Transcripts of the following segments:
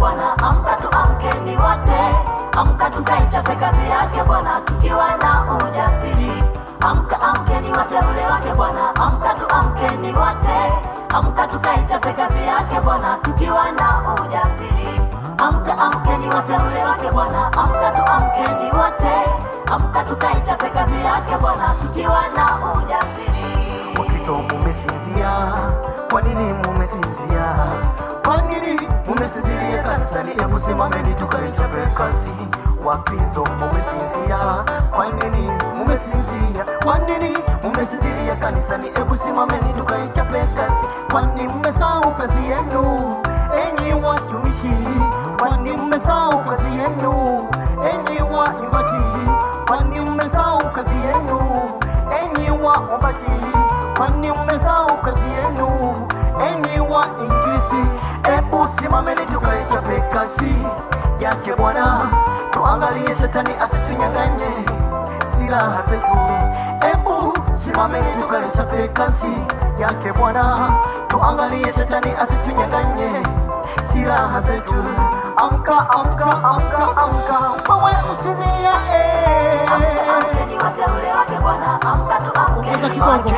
Bwana. Amka tuamkeni wote, amka tukaichape kazi yake Bwana tukiwa na ujasiri. Amka amkeni wateule wake Bwana, amka tuamkeni wote, amka tukaichape kazi yake Bwana tukiwa na ujasiri. Amka amkeni wateule wake Bwana, amka tuamkeni wote, amka tukaichape kazi yake Bwana tukiwa na ujasiri. Wakristo mumesinzia, kwa nini mumesinzia? Kwa nini mumesinzia kanisani? Hebu simameni tukaichape kazi. Wakristo mumesinzia, kwa nini mumesinzia? Kwa nini mumesinzia kanisani? Hebu simameni tukaichape kazi. Kwani mmesahau kazi yenu, enyi watumishi? Kwani mmesahau kazi yenu, enyi waimbaji? Kwani mmesahau kazi yenu, enyi waombaji? Kwani mmesahau kazi yenu, enyi wainjilisti? Hebu simameni tukaichape kazi yake Bwana, tuangalie shetani asitunyang'anye silaha zetu. Hebu simameni tukaichape kazi yake Bwana, tuangalie shetani asitunyang'anye silaha zetu. Amka amka amka amka, wewe usinzia. Amkeni wateule wake Bwana, amka tuamkeni wote,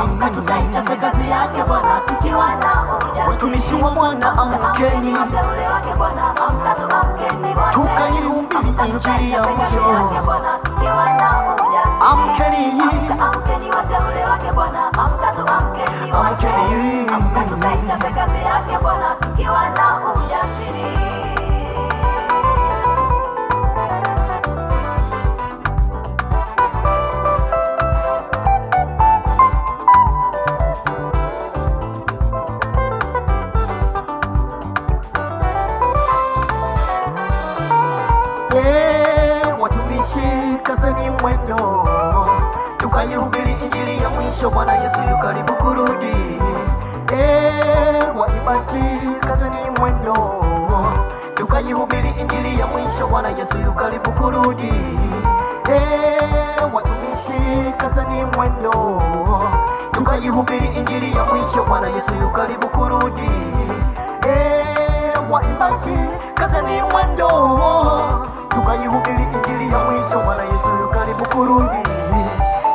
amka tukaichape kazi yake Bwana tukiwa na ujasiri. Watumishi wa Bwana amkeni, wateule wake Bwana, amka tuamkeni wote, tukaihubiri injili ya mwisho. tukiwa na ujasiri. Amkeni, amkeni wateule wake Bwana, amka tuamkeni wote, amka tukaichape kazi yake Bwana tukiwa na ujasiri. Watumishi kazeni mwendo, tukaihubiri injili ya mwisho. Bwana Yesu yu karibu kurudi. Waimbaji kazeni mwendo, tukaihubiri injili ya mwisho. Bwana Yesu yu karibu kurudi. Watumishi kazeni mwendo, tukaihubiri injili ya mwisho. Bwana Yesu yu karibu kurudi. Waimbaji kazeni mwendo, tukaihubiri injili ya mwisho. Bwana Yesu yu karibu kurudi.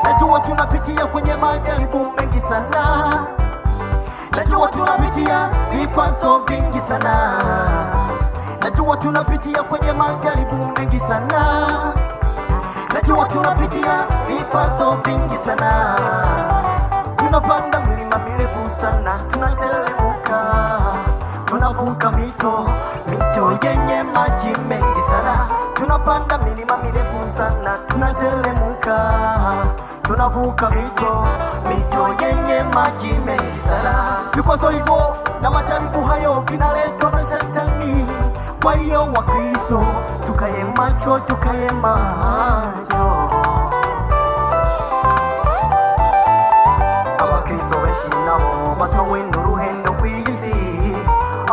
Najua tunapitia kwenye majaribu mengi sana, najua tunapitia vikwazo vingi sana, najua tunapitia kwenye majaribu mengi sana, najua tunapitia vikwazo vingi sana. Tunapanda milima mirefu sana, tunatelemuka, tunavuka mito yenye maji mengi sana. Tunapanda milima mirefu sana, tunatelemuka, tunavuka mito yenye maji mengi sana. Vikwazo hivyo na majaribu hayo vinaletwa na Shetani. Kwa hiyo Wakristo tukaye macho, tukaye macho. Abakristo benshi nabo batwawe n'uruhendo rw'isi,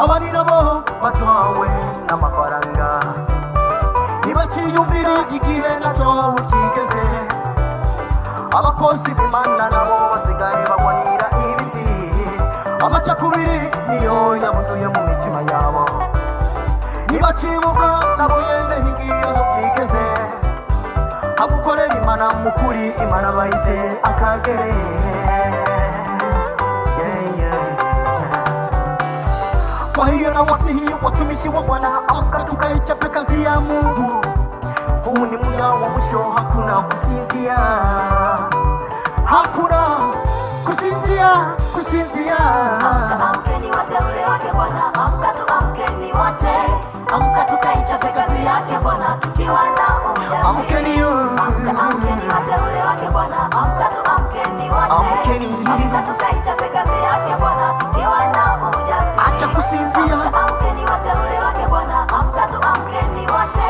abandi nabo batwawe n'amafaranga. Ntibakiyumvira igihe nacyo kigeze, abakozi b'Imana nabo basigaye babonera ibiti. Amacakubiri niyo yabuzuye mu mitima yabo, ntibakiyumvira nabo yene n'igihe kigeze. Agukorera Imana mukuri, Imana bayite akagere. Kwa hiyo na wasihi watumishi wa Bwana, amka tukaichape kazi ya Mungu. Huu ni muda wa mwisho, hakuna kusinzia, hakuna kusinzia, kusinzia. Amkeni wateule wake Bwana, amka tuamkeni wote, amka tukaichape kazi yake Bwana tukiwa na ujasiri. Amkeni, amkeni wateule wake Bwana, amka tuamkeni wote, amka tukaichape kazi yake Bwana tukiwa na ujasiri. acha kusinzia. Amkeni wateule wake Bwana, amka tuamkeni wote,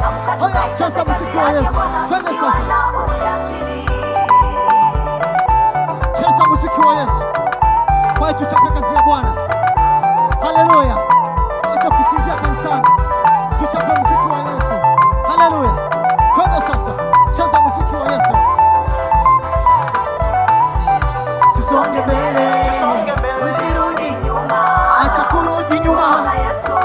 amka tukaichape Cheza muziki wa Yesu. Twende sasa. Cheza muziki wa Yesu. Kwa hiyo tuchape kazi ya Bwana. Haleluya. Acha kusinzia kanisani. Tuchape muziki wa Yesu. Haleluya. Twende sasa. Cheza muziki wa Yesu. Tusonge mbele. Usirudi nyuma. Acha kurudi nyuma. Yesu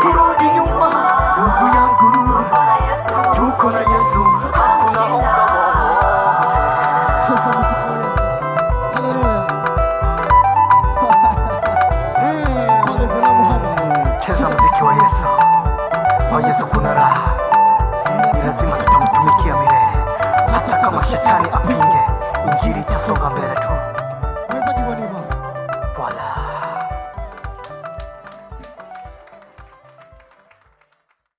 kurudi nyuma. Ndugu yangu, tuko na Yesu, hakuna unga wowote. Cheza muziki wa Yesu. Haleluya. Pale vile Muhammad. Cheza muziki wa Yesu. Kwa Yesu kuna raha. Ni lazima tutamtumikia milele, hata kama shetani